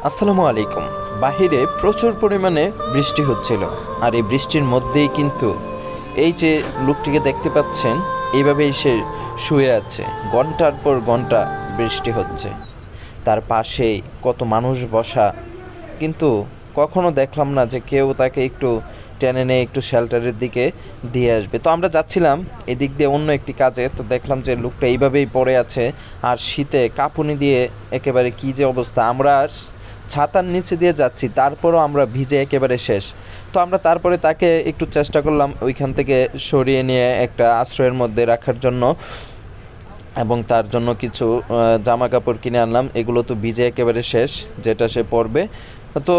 আসসালামু আলাইকুম। বাহিরে প্রচুর পরিমাণে বৃষ্টি হচ্ছিল, আর এই বৃষ্টির মধ্যেই কিন্তু এই যে লোকটিকে দেখতে পাচ্ছেন, এইভাবেই সে শুয়ে আছে। ঘন্টার পর ঘন্টা বৃষ্টি হচ্ছে, তার পাশেই কত মানুষ বসা, কিন্তু কখনো দেখলাম না যে কেউ তাকে একটু টেনে নিয়ে একটু শেল্টারের দিকে দিয়ে আসবে। তো আমরা যাচ্ছিলাম এদিক দিয়ে অন্য একটি কাজে, তো দেখলাম যে লোকটা এইভাবেই পড়ে আছে, আর শীতে কাঁপুনি দিয়ে একেবারে কী যে অবস্থা। আমরা ছাতার নিচে দিয়ে যাচ্ছি, তারপরও আমরা ভিজে একেবারে শেষ। তো আমরা তারপরে তাকে একটু চেষ্টা করলাম ওইখান থেকে সরিয়ে নিয়ে একটা আশ্রয়ের মধ্যে রাখার জন্য, এবং তার জন্য কিছু জামা কাপড় কিনে আনলাম। এগুলো তো ভিজে একেবারে শেষ, যেটা সে পরবে। তো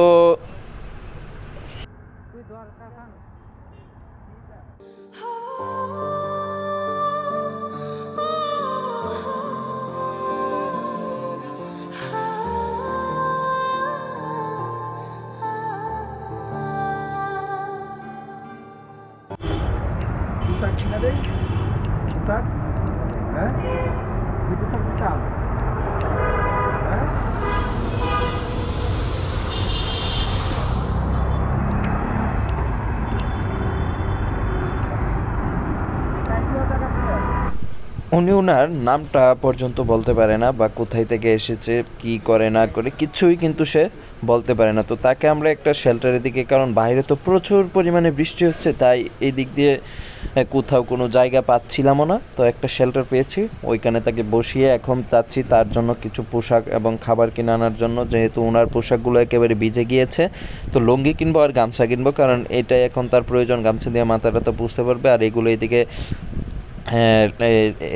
উনি ওনার নামটা পর্যন্ত বলতে পারে না, বা কোথায় থেকে এসেছে, কি করে না করে কিছুই কিন্তু সে বলতে পারে না। তো তাকে আমরা একটা শেল্টারের দিকে, কারণ বাইরে তো প্রচুর পরিমাণে বৃষ্টি হচ্ছে, তাই এই দিক দিয়ে কোথাও কোনো জায়গা পাচ্ছিলামও না। তো একটা শেল্টার পেয়েছি, ওইখানে তাকে বসিয়ে এখন যাচ্ছি তার জন্য কিছু পোশাক এবং খাবার কিনে আনার জন্য, যেহেতু ওনার পোশাকগুলো একেবারে ভিজে গিয়েছে। তো লুঙ্গি কিনবো আর গামছা কিনবো, কারণ এটাই এখন তার প্রয়োজন। গামছা দিয়ে মাথাটা তো বুঝতে পারবে, আর এগুলো এইদিকে হ্যাঁ,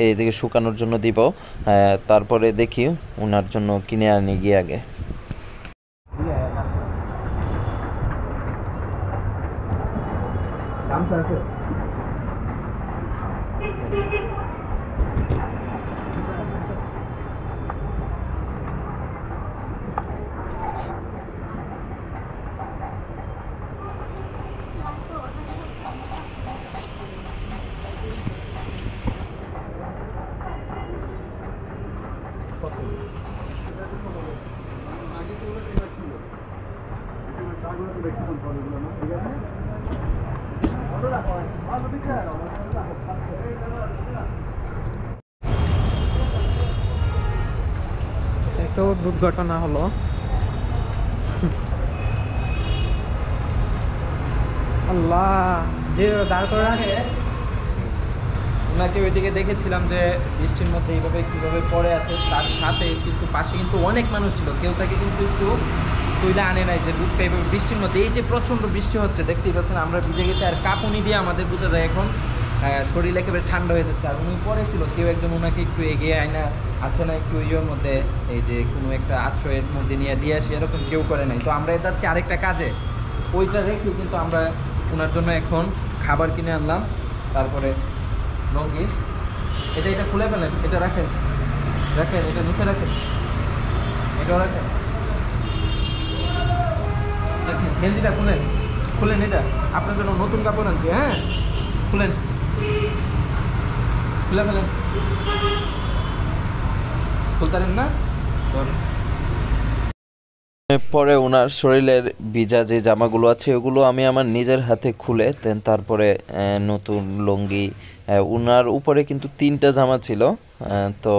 এইদিকে শুকানোর জন্য দিব। তারপরে দেখি ওনার জন্য কিনে আনি গিয়ে আগে। একটা দুর্ঘটনা হলো। আল্লাহ, যে দাঁড় করে রাখে ওনাকে ওইদিকে দেখেছিলাম যে বৃষ্টির মধ্যে এইভাবে কীভাবে পড়ে আছে, তার সাথে কিন্তু পাশে কিন্তু অনেক মানুষ ছিল, কেউ তাকে কিন্তু একটু তুইলে আনে নাই যে বুকটা এইভাবে বৃষ্টির মধ্যে। এই যে প্রচণ্ড বৃষ্টি হচ্ছে দেখতেই পাচ্ছেন, আমরা ভিজে গেছি, আর কাঁপুনি দিয়ে আমাদের বোঝা যায় এখন শরীর একেবারে ঠান্ডা হয়ে যাচ্ছে। আর উনি পড়েছিল, কেউ একজন ওনাকে একটু এগিয়ে আয় না, আছে না একটু ইয়ের মধ্যে, এই যে কোনো একটা আশ্রয়ের মধ্যে নিয়ে দিয়ে আসি, এরকম কেউ করে নাই। তো আমরা যাচ্ছি আরেকটা কাজে, ওইটা রেখে কিন্তু আমরা ওনার জন্য এখন খাবার কিনে আনলাম। তারপরে লঙ্গি, এটা খুলে ফেলেন, এটা রাখেন, এটা নিচে রাখেন, এটাও রাখেন, গেঞ্জিটা খুলেন, এটা আপনার জন্য নতুন কাপড় আনছি। হ্যাঁ, খুলে ফেলেন, খুলতারেন না। পরে ওনার শরীরের ভিজা যে জামাগুলো আছে ওগুলো আমি আমার নিজের হাতে খুলে দেন, তারপরে নতুন লুঙ্গি, ওনার উপরে কিন্তু 3টা জামা ছিল। তো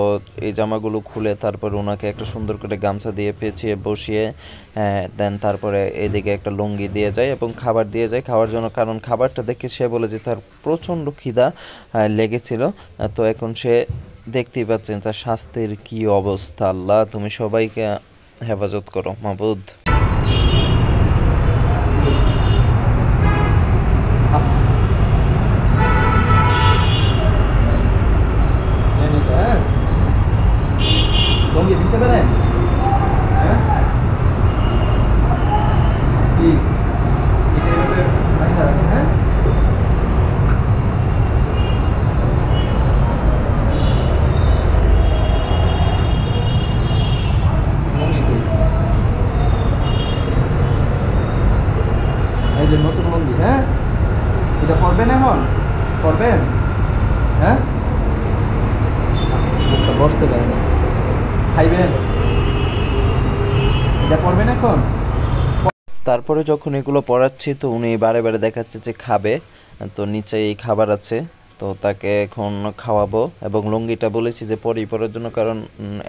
এই জামাগুলো খুলে তারপর ওনাকে একটা সুন্দর করে গামছা দিয়ে পেঁচিয়ে বসিয়ে দেন, তারপরে এদিকে একটা লুঙ্গি দিয়ে যায় এবং খাবার দিয়ে যায় খাওয়ার জন্য, কারণ খাবারটা দেখে সে বলে যে তার প্রচণ্ড খিদা লেগেছিল। তো এখন সে দেখতেই পাচ্ছেন তার স্বাস্থ্যের কি অবস্থা। আল্লাহ, তুমি সবাইকে হেফাজত করো মাবুদ। বুঝতে পারেন? হ্যাঁ, হ্যাঁ, এই যে নতুন মন্দির। হ্যাঁ, এটা পড়বেন, এখন পড়বেন। হ্যাঁ, বসতে পারে না, খাইবেন, এটা পড়বেন এখন? তারপরে যখন এগুলো পড়াচ্ছি তো উনি বারে বারে দেখাচ্ছে যে খাবে, তো নিচে এই খাবার আছে, তো তাকে এখন খাওয়াবো। এবং লুঙ্গিটা বলেছি যে পরেই পরার জন্য, কারণ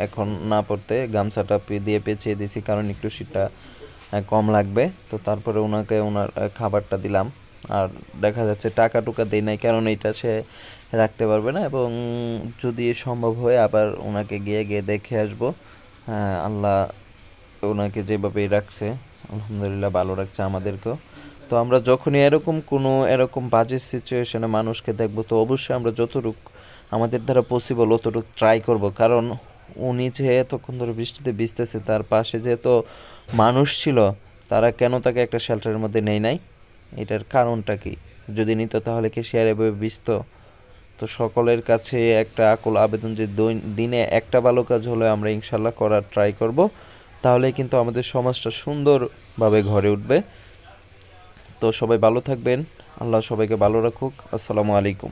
এখন না পড়তে গামছাটা দিয়ে পেঁচিয়ে দিয়েছি, কারণ একটু শীতটা কম লাগবে। তো তারপরে ওনাকে ওনার খাবারটা দিলাম। আর দেখা যাচ্ছে টাকা টুকা দেই নাই, কারণ এইটা সে রাখতে পারবে না, এবং যদি সম্ভব হয় আবার ওনাকে গিয়ে গিয়ে দেখে আসবো। হ্যাঁ, আল্লাহ ওনাকে যেভাবেই রাখছে আলহামদুলিল্লাহ ভালো রাখছে আমাদেরকেও। তো আমরা যখনই এরকম বাজে সিচুয়েশনে মানুষকে দেখবো, তো অবশ্যই আমরা যতটুকু আমাদের দ্বারা পসিবল অতটুকু ট্রাই করব, কারণ উনি যে এতক্ষণ ধরে বৃষ্টিতে ভিজতেছে, তার পাশে যে এত মানুষ ছিল, তারা কেন তাকে একটা শেল্টারের মধ্যে নেয় নাই? এটার কারণটা কি? যদি নিত তাহলে কি সে আর এভাবে ভিজতো? তো সকলের কাছে একটা আকুল আবেদন যে দিনে একটা ভালো কাজ হলে আমরা ইনশাল্লাহ করার ট্রাই করব, তাহলে কিন্তু আমাদের সমাজটা সুন্দরভাবে গড়ে উঠবে। তো সবাই ভালো থাকবেন, আল্লাহ সবাইকে ভালো রাখুক। আসসালামু আলাইকুম।